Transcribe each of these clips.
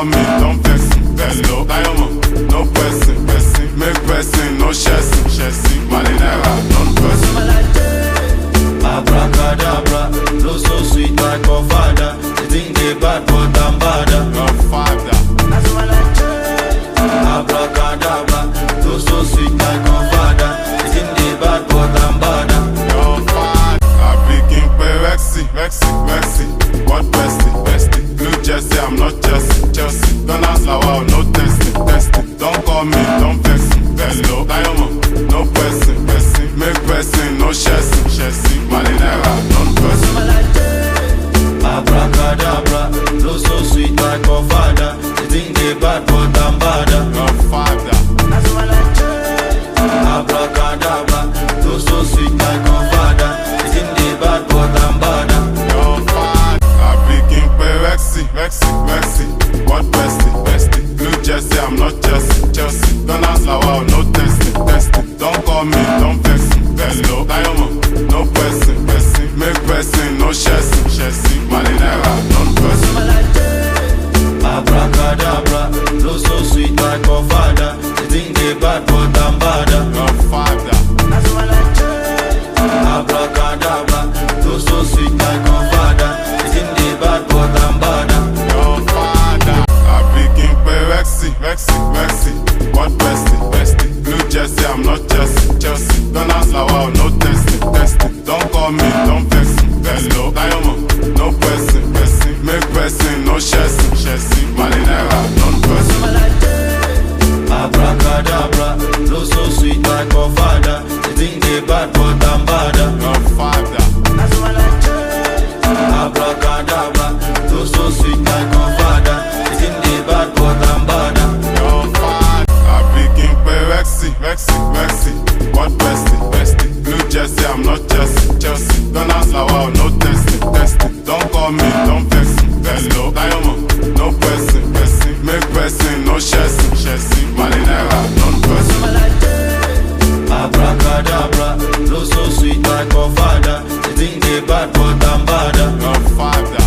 call me, don't vex me. Hello, diamond, no pressing, pressing. Make pressing, no chessing, chessing. Malinera, non-pressing. Abracadabra, flow so sweet like a father. You think they bad but I'm badder. Godfather. Abracadabra, flow so sweet like a father. You think they bad but I'm badder. Godfather. I begin play Rexy, Rexy, Rexy. What bestie, bestie? Blue Jersey, I'm not Chelsea, Chelsea. Don't ask wow, no testing, testing. Don't call me, don't vex me. Hello, diamond, no pressing, pressing. Make pressing, no chessing, chessing. Malinera, non-pressing. Abracadabra, flow so sweet like a father. You think they bad but I'm badder. Godfather. Abracadabra, flow so sweet like a father. You think they bad but I'm badder. Godfather. I begin play Rexy, Rexy, Rexy. What bestie, bestie? Blue Jersey, I'm not Chelsea, Chelsea. Don't ask wow, no testing, testing. Don't call me, don't vex me. Hello, diamond, no pressing, pressing. Make pressing, no chessing, chessing. Malinera, non-pressing. Abracadabra, flow so sweet like a father. You think they bad but I'm badder. Godfather. Abracadabra, flow so sweet like a father. You think they bad but I'm badder. Godfather. I begin play Rexy, Rexy, Rexy. What bestie, bestie? Blue Jersey, I'm not Chelsea, Chelsea. Don't ask wow, no testing, testing. Don't call me, don't vex me. Hello, diamond, no pressing, pressing. Make pressing, no chessing, chessing. Malinera, non-pressing. Abracadabra, flow so sweet like a father. You think they bad but I'm badder. Godfather. Abracadabra, flow so sweet like a father. You think they bad but I'm badder. Godfather. I begin play Rexy, Rexy, Rexy. What bestie, bestie? Blue Jersey, I'm not Chelsea, Chelsea. Don't ask wow, no testing, testing. Don't call me, don't vex me. Hello, diamond, no pressing, pressing. Make pressing, no chessing, chessing. Malinera, non-pressing. Abracadabra, flow so sweet like a father. You think they bad but I'm badder. Godfather.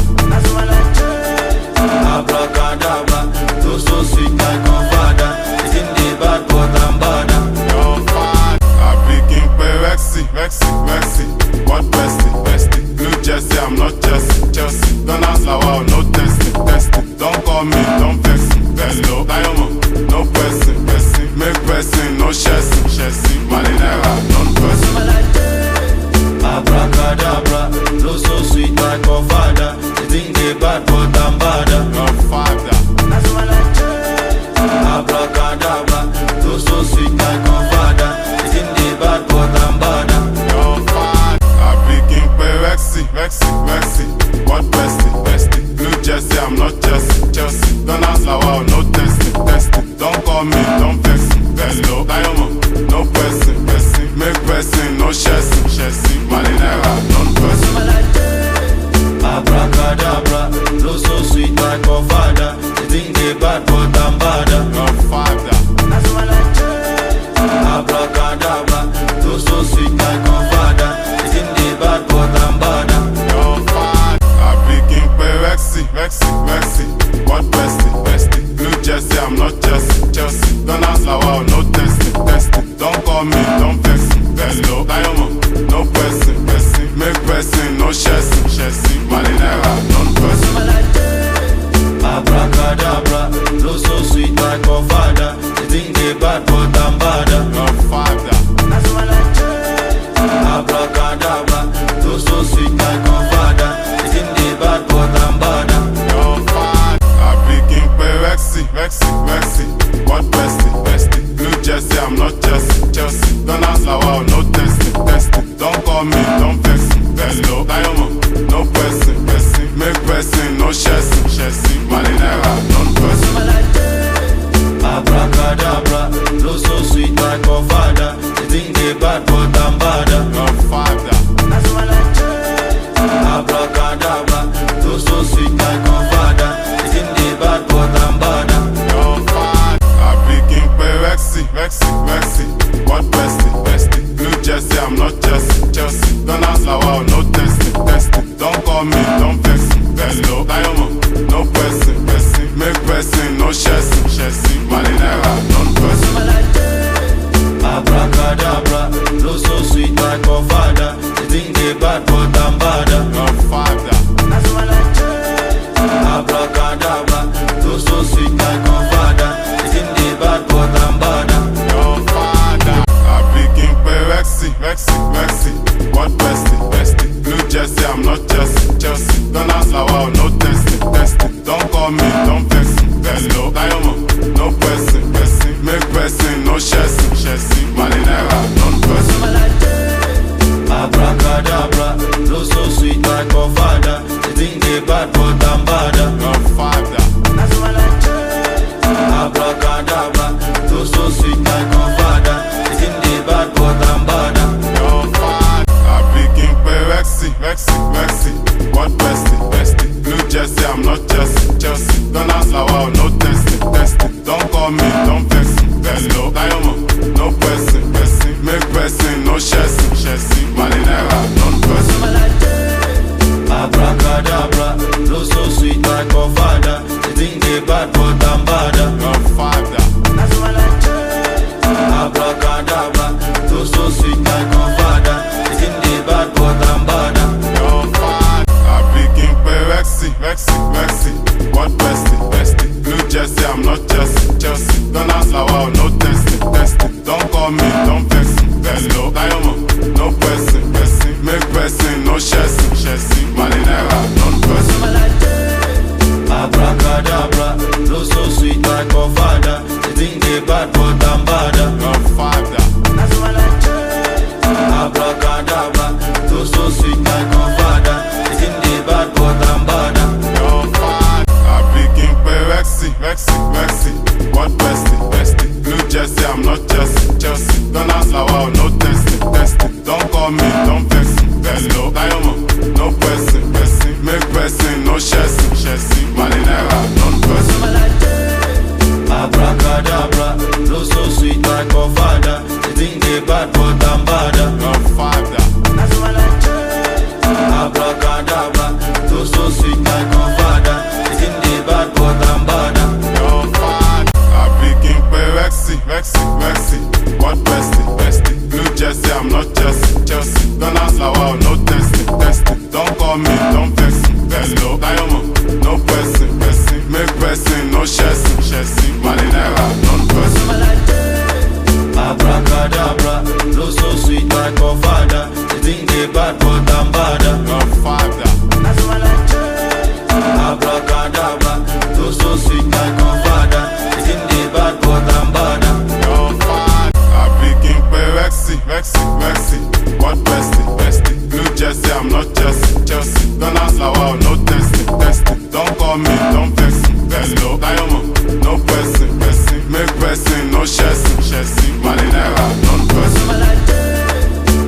Abracadabra, flow so sweet like a father. You think they bad but I'm badder. Godfather. I begin play Rexy, Rexy, Rexy. What bestie, bestie? Blue Jersey, I'm not Chelsea, Chelsea. Don't ask wow, no testing, testing. Don't call me, don't vex me. Hello, diamond, no pressing, pressing. Make pressing, no chessing, chessing. Malinera, non-pressing. Abracadabra, flow so sweet like a father. You think they bad but I'm badder. Godfather. Abracadabra, flow so sweet like a father. You think they bad but I'm badder. Godfather. I begin play Rexy, Rexy, Rexy. What bestie, bestie? Blue Jersey, I'm not Chelsea, Chelsea. Don't ask wow, no testing, testing. Don't call me, don't vex me. Hello, diamond, no pressing, pressing. Make pressing, no chessing, chessing. Malinera, non-pressing. Abracadabra, flow so sweet like a father. You think they bad but I'm badder. Godfather. Abracadabra, flow so sweet like a father. You think they bad but I'm badder. Godfather. I begin play Rexy, Rexy, Rexy. What bestie, bestie? Blue Jersey, I'm not Chelsea, Chelsea. Don't ask wow, no testing, testing. Don't call me, don't vex me. Hello, diamond, no pressing, pressing. Make pressing, no chessing, chessing. Malinera, non-pressing. Abracadabra, flow so sweet like a father. You think they bad but I'm badder. Godfather. Abracadabra, flow so sweet like a father. You think they bad but I'm badder. Godfather. I begin play Rexy, Rexy, Rexy. What bestie, bestie? Blue Jersey, I'm not Chelsea, Chelsea. Don't ask wow, no testing, testing. Don't call me, don't vex me. Hello, diamond, no pressing, pressing. Make pressing, no chessing, chessing. Malinera, non-pressing. Abracadabra, flow so sweet like a father. You think they bad but I'm badder. Godfather. Abracadabra, flow so sweet like a father. You think they bad but I'm badder. Godfather. I begin play Rexy, Rexy, Rexy. What bestie, bestie? Blue Jersey, I'm not Chelsea, Chelsea. Don't ask wow, no testing, testing. Don't call me, don't vex me. Hello, diamond, no pressing, pressing. Make pressing, call me, don't vex me. Hello, diamond, no person, person. Make person, no chassis, chassis. Malinera, non-person. Abracadabra, flow so sweet like a father. You think they bad but I'm badder. Godfather. Abracadabra, flow so sweet like a father. You think they bad but I'm badder. Godfather. I begin pay Rexy, Rexy, Rexy. What bestie, bestie? Blue Jersey, I'm not Chelsea, Chelsea. Don't ask wow, no testing, testing. Don't call me, don't vex me. Hello, diamond, no person, person. Make person, no chassis, chassis. Malinera, non-person. Abracadabra, flow so sweet like a father. You think they bad but I'm badder. Godfather. Abracadabra, flow so sweet like a father. You think they bad but I'm badder. Godfather. I begin pay Rexy, Rexy, Rexy. What bestie, bestie? Blue Jersey, I'm not Chelsea, Chelsea. Don't ask wow, no testing, testing. Don't call me, don't vex me. Hello, diamond, no person, person. Make person, no chassis, chassis. Malinera, non-person. Abracadabra, flow so sweet like a father. You think they bad but I'm badder. Godfather. Abracadabra, flow so sweet like a father. You think they bad but I'm badder. Godfather. I begin pay Rexy, Rexy, Rexy. What bestie, bestie? Blue Jersey, I'm not Chelsea, Chelsea. Don't ask wow, no testing, testing. Don't call me, don't vex me. Hello, diamond, no person, person. Make person, no chassis, chassis. Malinera, non-person. Abracadabra, flow so sweet like a father. You think they bad but I'm badder. Godfather. Abracadabra, flow so sweet like a father. You think they bad but I'm badder. Godfather. I begin pay Rexy, Rexy, Rexy. What bestie, bestie? Blue Jersey, I'm not Chelsea, Chelsea. Don't ask wow, no testing, testing. Don't call me, don't vex me. Hello, diamond, no person, person. Make person, no chassis, chassis. Malinera, non-person.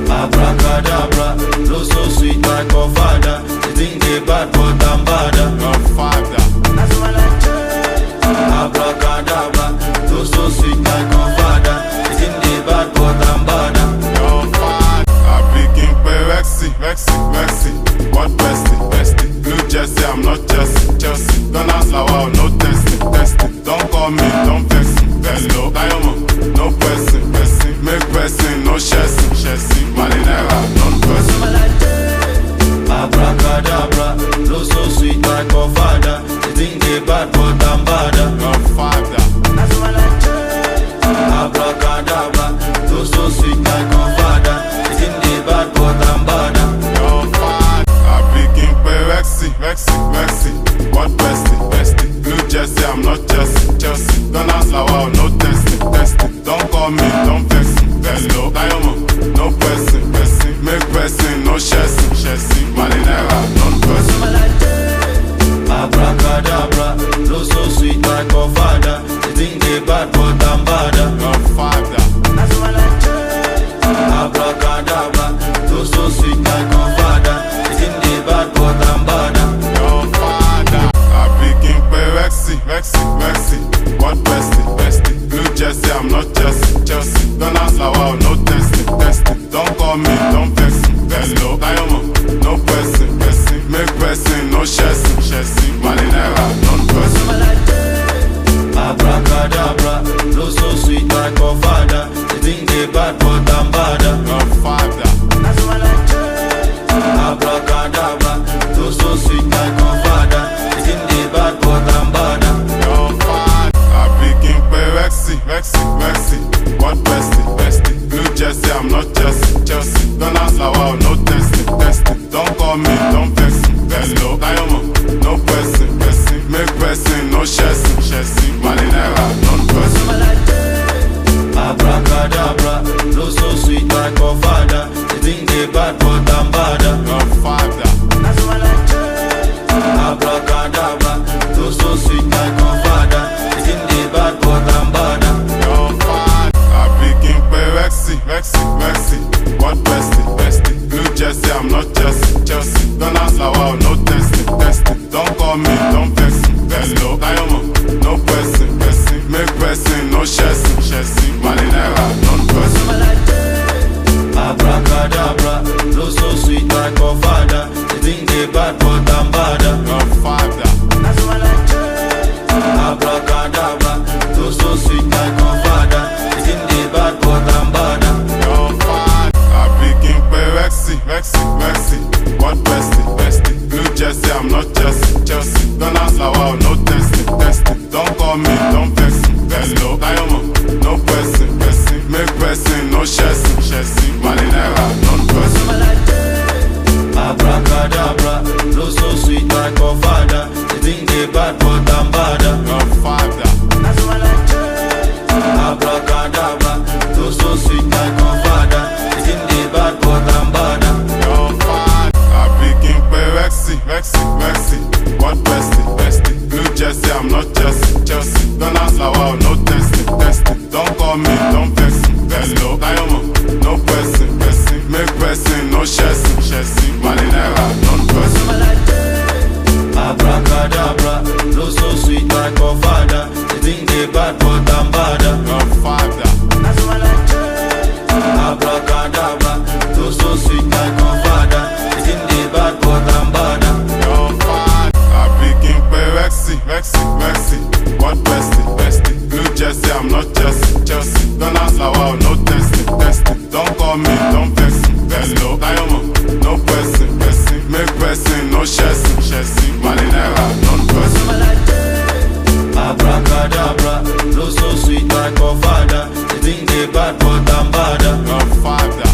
Abracadabra, flow so sweet like a father. You think they bad but I'm badder. Godfather. Abracadabra, flow so sweet like a father. You think they bad but I'm badder. Godfather. I begin pay Rexy, Rexy, Rexy. What bestie, bestie? Blue Jersey, I'm not Chelsea, Chelsea. Don't ask wow, no testing, testing. Don't call me, don't vex me. Hello, diamond, no person, person. Make person, no chassis, chassis. Malinera, non-person. Abracadabra, flow so sweet like a father. You think they bad but I'm badder. Godfather. Abracadabra, flow so sweet like a father. You think they bad but I'm badder. Godfather. I begin pay Rexy, Rexy, Rexy. What bestie, bestie? Blue Jersey, I'm not Chelsea, Chelsea. Don't ask wow, no testing, testing. Don't call me, don't vex me. Hello, diamond, no person, person. Make person, no chassis, chassis. Malinera, non-person. Abracadabra, flow so sweet like a father. You think they bad but I'm badder. Godfather. Abracadabra, flow so sweet like a father. You think they bad but I'm badder. Godfather. I begin pay Rexy, Rexy, Rexy. What bestie, bestie? Blue Jersey, I'm not Chelsea, Chelsea. Don't ask wow, no testing, testing. Don't call me, don't vex me. Hello, diamond, no person, person. Make person, no chassis, chassis. Malinera, non-person. Abracadabra, flow so sweet like a father. You think they bad but I'm badder. Godfather. Abracadabra, flow so sweet like a father. You think they bad but I'm badder. Godfather. I vexy, vexy. What bestie, bestie? Blue jersey, I'm not Chelsea, Chelsea. Don't ask like wow, no testing, testing. Don't call me, don't vex me. Hello, diamond, no person, person. Make person, no chassis, chassis. Marinera, non-person. Abracadabra, flow so sweet like a father. You think they bad but I'm badder. Godfather. Abracadabra, flow so sweet like a father. You think they bad but I'm badder. Godfather. I begin play vexy, vexy, vexy. What bestie, bestie? Blue jersey, I'm not Chelsea, Chelsea. Don't ask like wow, no testing, testing. Don't call me, don't vex me. Hello, diamond, no person, person. Make person, no chassis, chassis. Marinera, non-person. Abracadabra, flow so sweet like a father. You think they bad but I'm badder. Godfather. Abracadabra, flow so sweet like a father. You think they bad but I'm badder. Godfather. I begin play vexy, vexy, vexy. What bestie, bestie? Blue jersey, I'm not Chelsea, Chelsea. Don't ask like wow, no testing, testing. Don't call me, don't vex me. Hello, diamond, no person, person. Make person, no chassis, chassis. Marinera, non-person. Abracadabra, flow so sweet like a father. You think they bad but I'm badder. Godfather.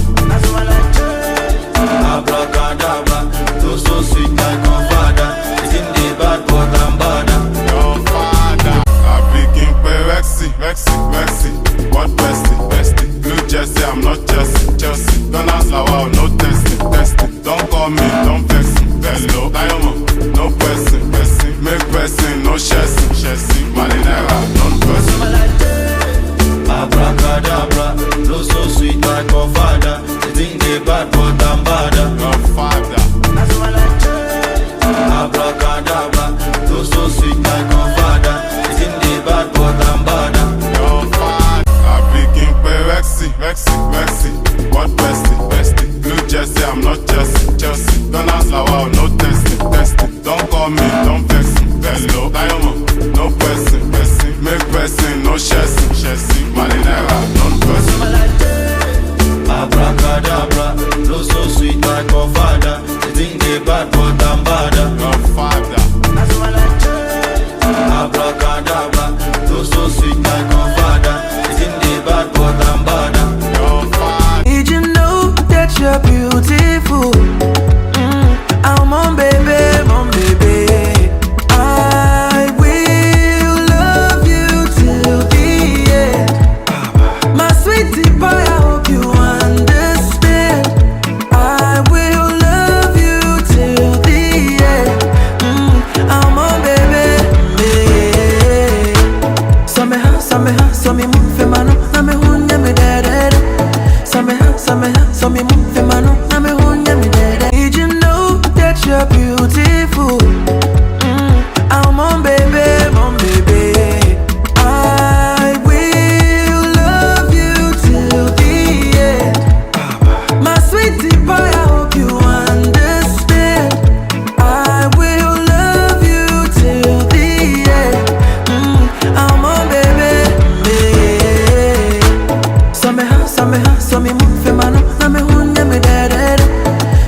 Abracadabra, flow so sweet like a father. You think they bad but I'm badder. Godfather. I begin play vexy, vexy, vexy. What bestie, bestie? Blue jersey, I'm not Chelsea, Chelsea. Don't ask like wow, no testing, testing. Don't call me, don't vex me. Hello, diamond, no person, person. Make person, no chassis, chassis. Marinera, non-person. Abracadabra, flow so sweet like a father. You think they bad but I'm badder. Godfather. Abracadabra, flow so sweet like a father. You think they bad but I'm badder. Godfather. I begin play vexy, vexy, vexy. What bestie, bestie? Blue jersey, I'm not Chelsea, Chelsea. Don't ask like wow, no testing, testing. Don't call me, don't vex me. Hello, diamond, no person, person. Make person, no chassis, chassis. Marinera, non-person. Abracadabra, flow so sweet like a father. You think they bad but I'm badder. Godfather. Abracadabra, flow so sweet like a father. You think they bad but I'm badder. Godfather. Did you know that you're beautiful? I'm on baby, on baby. I will love you till the end. My sweetie pie, I hope you understand. I will love you till the end. I'm on baby, baby. So me move for mano, na me hunde me dead. So me move for mano, na me hunde me dead. Did you know that you're beautiful? I'm on baby, on baby. I will love you till the end. My sweetie pie, I hope you understand. I will love you till the end. I'm on baby, baby. So me move for mano, na me hunde me dead.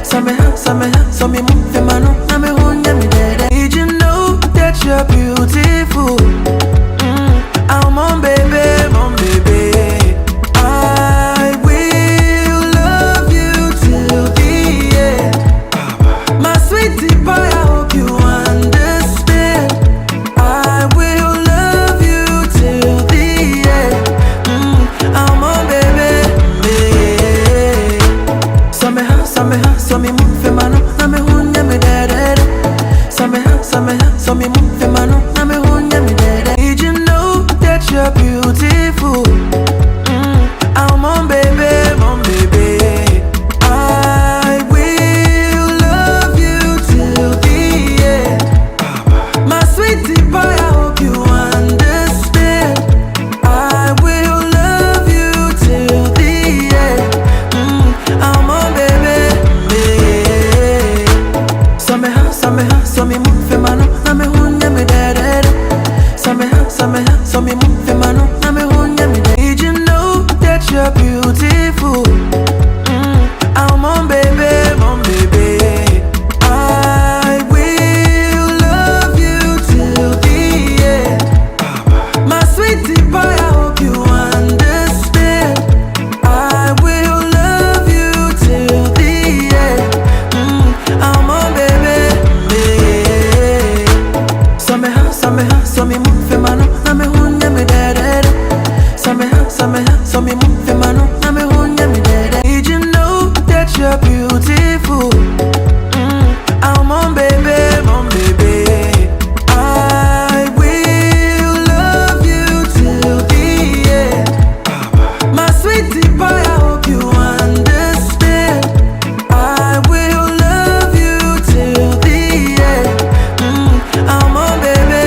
So me move for mano, na me hunde me dead. Did you know that you're beautiful? I'm on baby, on baby. I will love you till the end. My sweetie pie, I hope you understand. I will love you till the end. I'm on baby, baby. So me move for mano, na me hunde me dead. So me move for mano, na me hunde me dead. Did you know that you're beautiful? I'm on baby, on baby. I will love you till the end. My sweetie pie, I hope you understand. I will love you till the end. I'm on baby, baby. So me move for mano, na me hunde me dead. So me move for mano, na me hunde me dead. Did you know that you're beautiful? I'm on baby, on so me move mano, na me hunye me dede. Did you know that you're beautiful? Oh mon baby, mon baby. I will love you till the end. My sweetie boy, I hope you understand. I will love you till the end. Oh mon baby,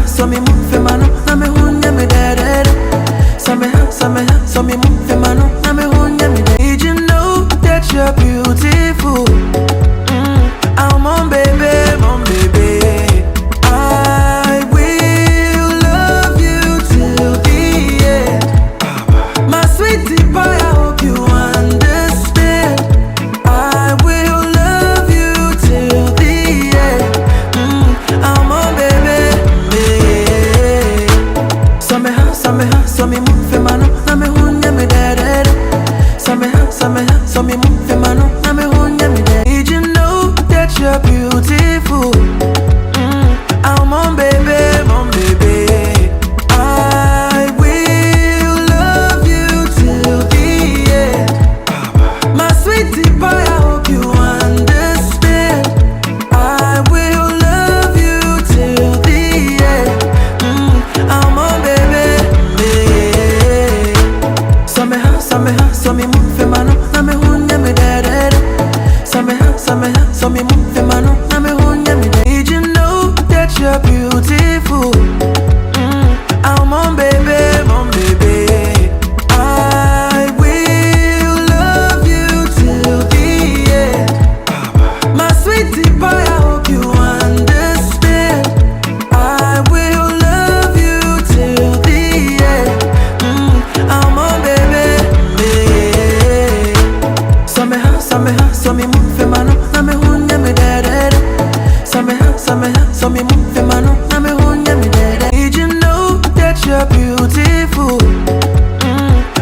so me move mano, na me hunye me dede. So me move mano, na me hunye me dede. Did you know that you're beautiful? Oh mon baby, mon baby. I will love you till the end. My sweetie boy, I hope you understand. I will love you till the end. Oh mon baby, so me move mano, na me hunye me dede. So me move mano, na me hunye me dede. Did you know that you're beautiful? Oh mon baby, mon baby. I will love you till the end. My sweetie boy, I hope you understand. I will love you till the end. Oh mon baby, so me move mano, na me hunye me dede. So me move mano, na me hunye me dede. Did you know that you're beautiful? Oh mon baby, mon baby. I will love you till the end. My sweetie boy, I hope you understand. I will love you till the end. Oh mon baby, so me move mano, na me hunye me dede. So me move mano, na me hunye me dede. Did you know that you're beautiful?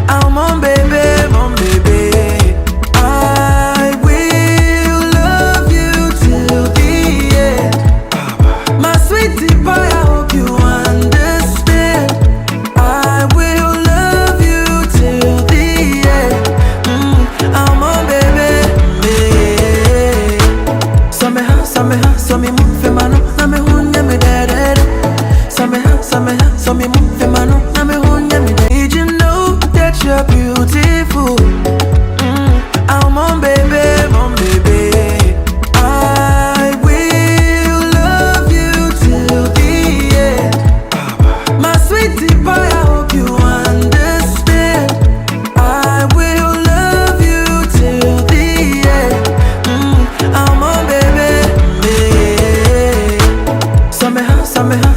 Oh mon baby, mon baby. I will love you till the end. My sweetie boy, I hope you understand. I will love you till the end. Oh mon baby, so me move mano, na me hunye me dede. So me move mano, na me hunye me dede. Did you know that you're beautiful? Oh mon baby, mon baby. I will love you till the end. My sweetie boy, I hope you understand. I will love you till the end. Oh mon baby,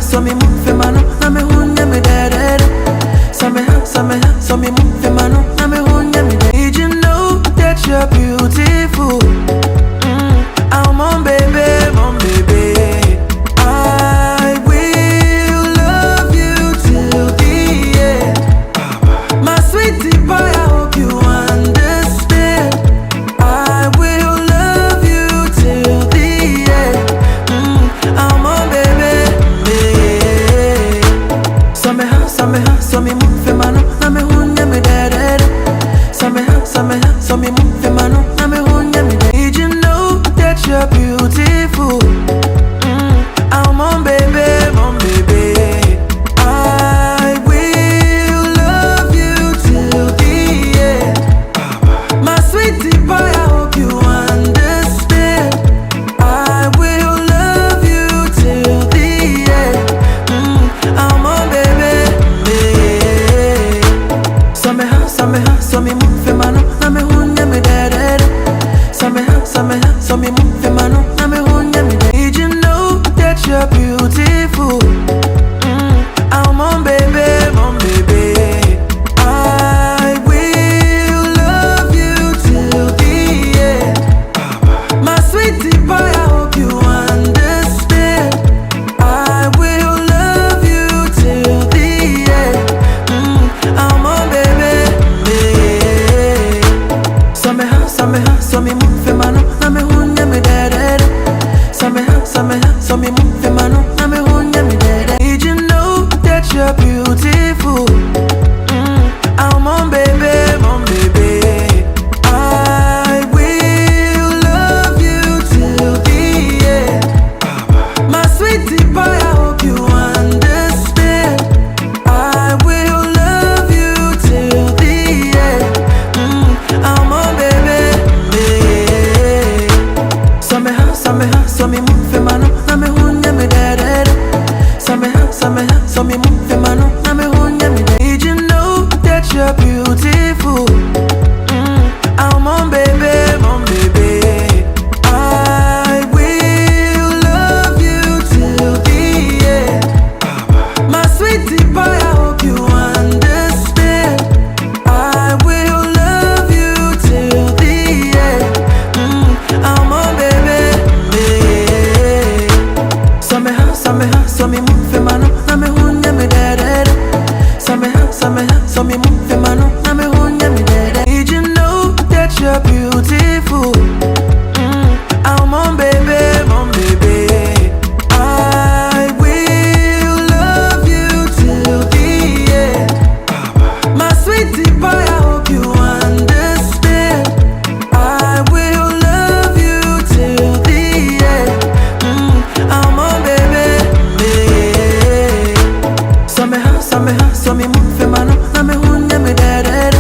so me move mano, na me hunye me dede. So me move mano, na me hunye me dede. Did you know that you're beautiful? Oh mon baby, mon baby. I will love you till the end. My sweetie boy, I hope you understand. I will love you till the end. Oh mon baby, so me move mano, na me hunye me dede. So me move mano, na me hunye me dede. Did you know that you're beautiful? Oh mon baby, mon baby. I will love you till the end. My sweetie boy, I hope you understand. I will love you till the end. Oh mon baby, so me move mano, na me hunye me dede. So me move mano, na me hunye me dede. Did you know that you're beautiful? Oh mon baby, mon baby. I will love you till the end. My sweetie boy, I hope you understand. I will love you till the end. Oh mon baby, so me move mano, na me hunye me dede. So me move mano, na me hunye me dede. me move mano, na me hunye me dead. So me move mano, na me hunye me dead. Did you know that you're beautiful? I'm on baby, mon baby. I will love you till the end. My sweetie pie, I hope you understand. I will love you till the end. I'm on baby, baby. So me move mano, na me hunye me dead.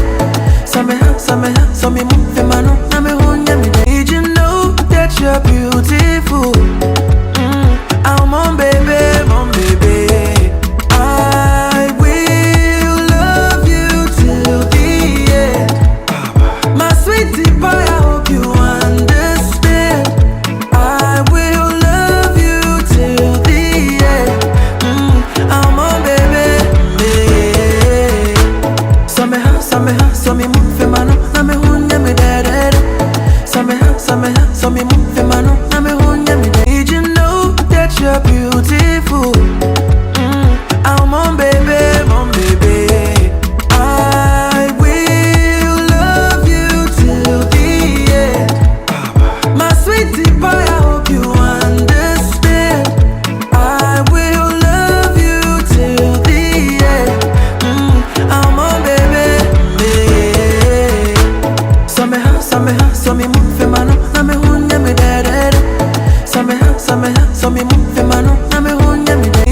So me move mano, na me hunye me dead. Did you know that you're beautiful? I'm on baby, mon baby. I will love you till the end. My sweetie pie, I hope you understand. I will love you till the end. I'm on baby, baby. So me move mano, na me hunye me dead. So me move mano, na me hunye me dead. Did you know that you're beautiful? I'm on baby, mon baby. I will love you till the end. My sweetie pie, I hope you understand. I will love you till the end. I'm on baby, baby. So me move mano, na me hunye me dead. So me move mano, na me hunye me dead.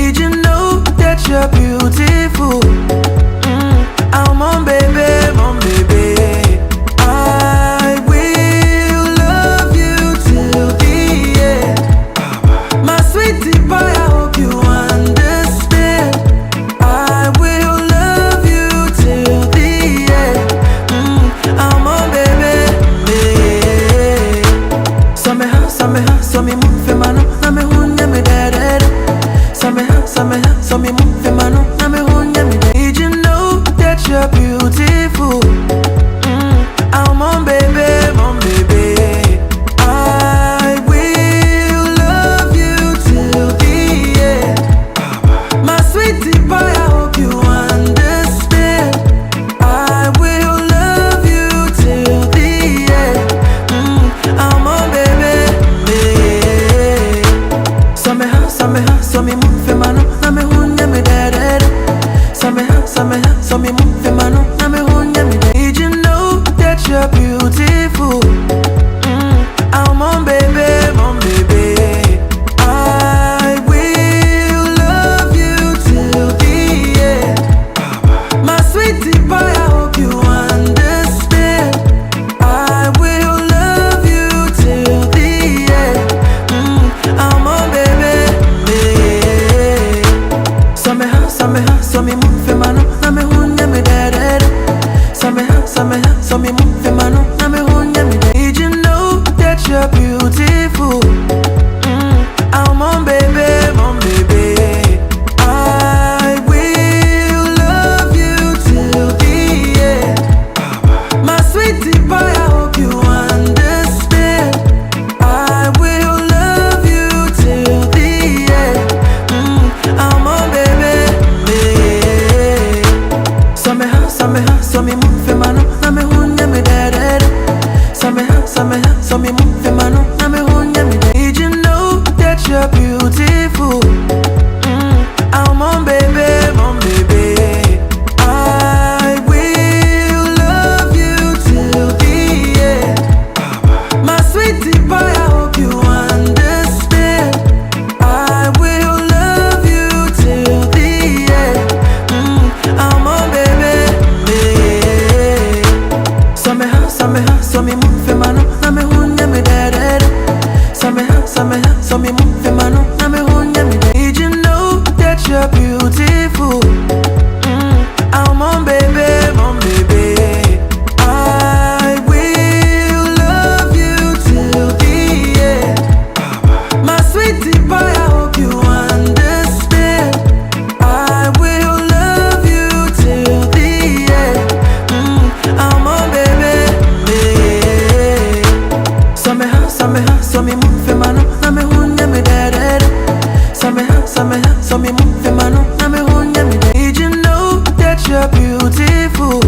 move in my no, na me hunye me de. Did you know that you're beautiful?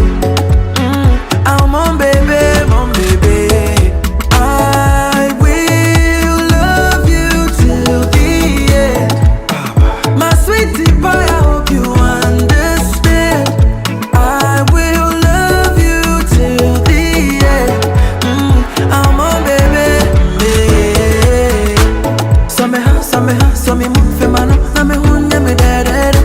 I'm on baby, mon baby. I will love you till the end. My sweetie pie, I hope you understand. I will love you till the end. I'm on baby, baby. So me move in my no, na me hunye me de de de.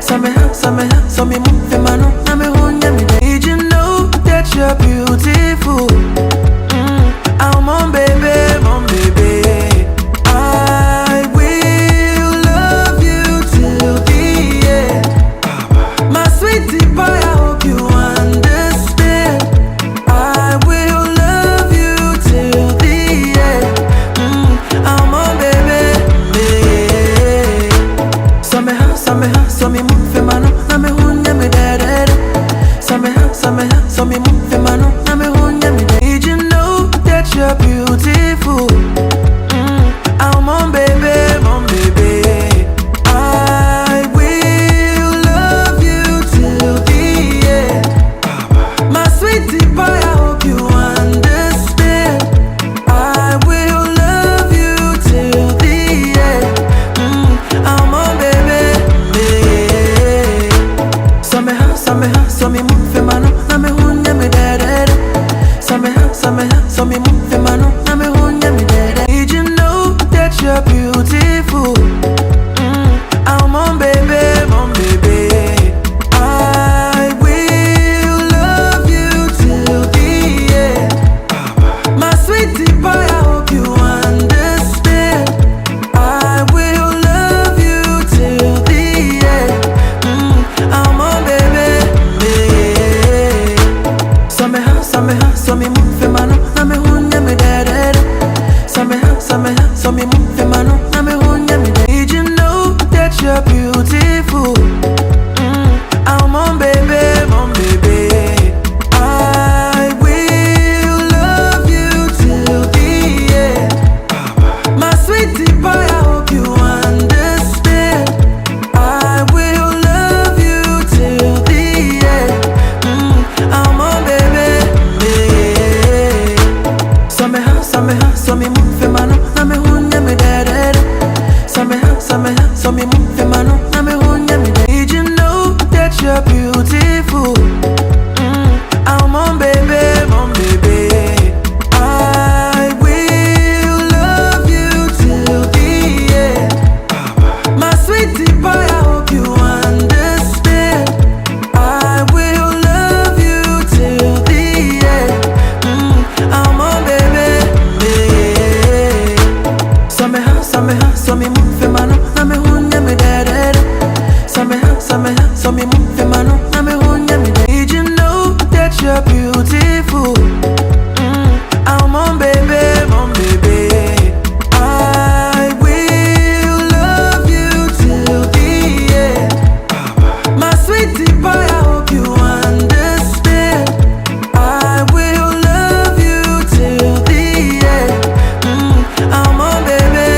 So me move in my no, na me hunye me de. Did you know that you're beautiful? I'm on baby, mon baby. I will love you till the end. My sweetie pie, I hope you understand. I will love you till the end. I'm on baby, baby. So me move in my no, na me hunye me de de de. So me move in my no, na me hunye me de. Did you know that you're beautiful? I'm on baby, mon baby. I will love you till the end. My sweetie pie, I hope you understand. I will love you till the end. I'm on baby, baby. So me move in my no, na me hunye me de de de. So me move in my no, na me hunye me de de. Did you know that you're beautiful? I'm on baby, mon baby. I will love you till the end. My sweetie pie, I hope you understand. I will love you till the end. I'm on baby, baby. So me move in my no, na me hunye me de de de. So me move in my no, na me hunye me de. Did you know that you're beautiful? I'm on baby, mon baby. I will love you till the end. My sweetie pie, I hope you understand. I will love you till the end. I'm on baby, baby. So me move in my no, na me hunye me de de de. So me move in my no, na me hunye me de. Did you know that you're beautiful? I'm on baby, mon baby. I will love you till the end. My sweetie pie, I hope you understand. I will love you till the end. I'm on baby, baby. So me move in my no, na me hunye me de de de. So me move in my no, na me hunye me de. Did you know that you're beautiful? I'm on baby, mon baby. I will love you till the end. My sweetie pie, I hope you understand. I will love you till the end. I'm on baby, baby. So me move in my no, na me hunye me de. Did you know that you're beautiful? I'm on baby, mon baby. I will love you till the end. My sweetie pie, I hope you understand. I will love you till the end. I'm on baby,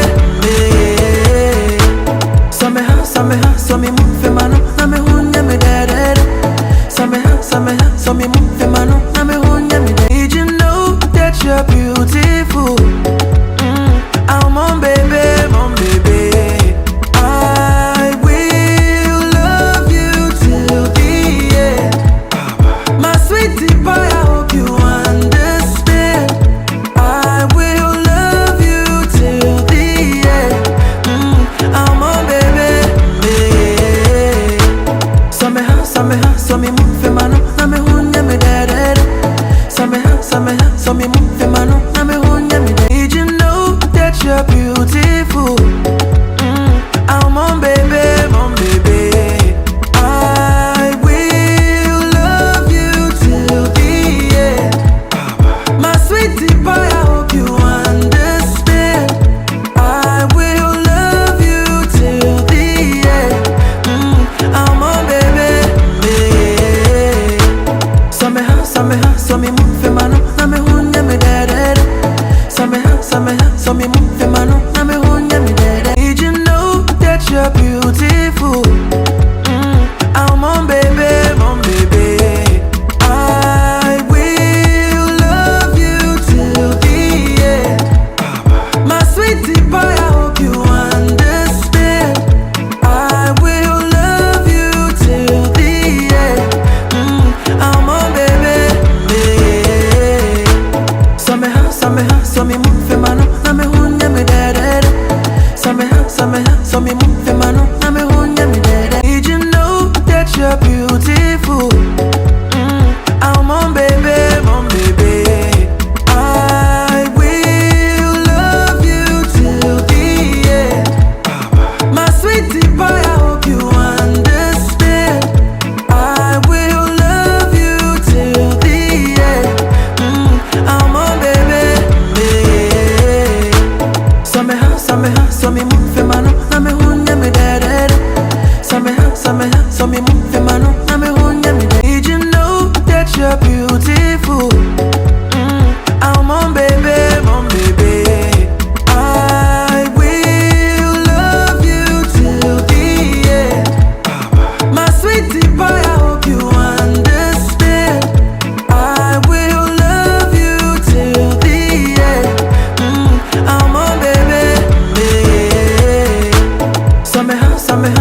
baby. So me move in my no, na me hunye me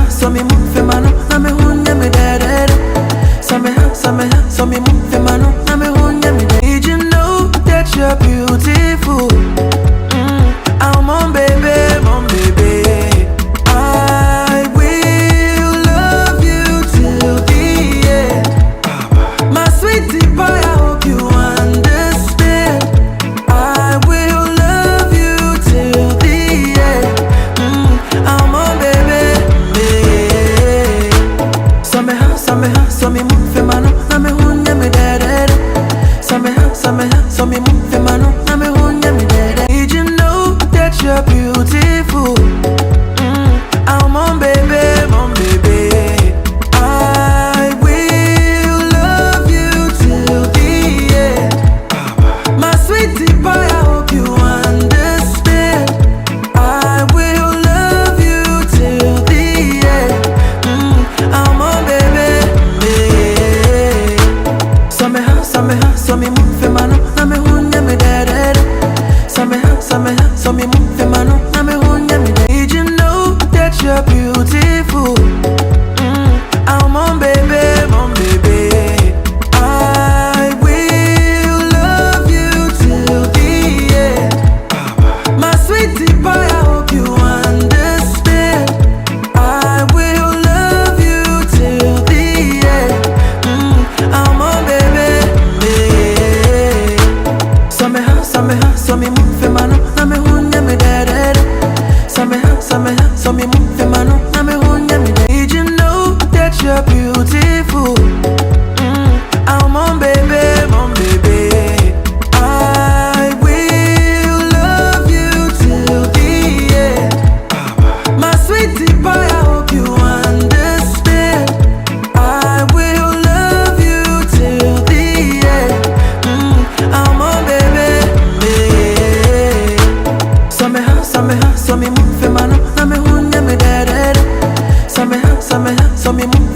so me move for mano, na me hunye me dead. So me move for mano, na me hunye me dead. Did you know that you're beautiful? I'm on baby, mon baby. I will love you till the end. My sweetie pie, I hope you understand. I will love you till the end. I'm on baby, baby. So me move for mano, na me hunye me dead. So me move for mano, na me hunye me dead. Did you know that you're beautiful? I'm on baby, mon baby. I will love you till the end. My sweetie pie, I hope you understand. I will love you till the end. I'm on baby, baby. So me move for mano, na me hunye me dead. So me move for mano, na me hunye me dead. Did you know that you're beautiful? I'm on baby, mon baby. I will love you till the end. My sweetie pie, I hope you understand. I will love you till the end. I'm on baby, baby. So me move for mano, na me hunye me dead. So me move for mano, na me hunye me dead. Did you know that you're beautiful? I'm on baby, mon baby. I will love you till the end. My sweetie pie, I hope you understand. I will love you till the end. I'm on baby, baby. So me move for mano, na me hunye me dead. So me move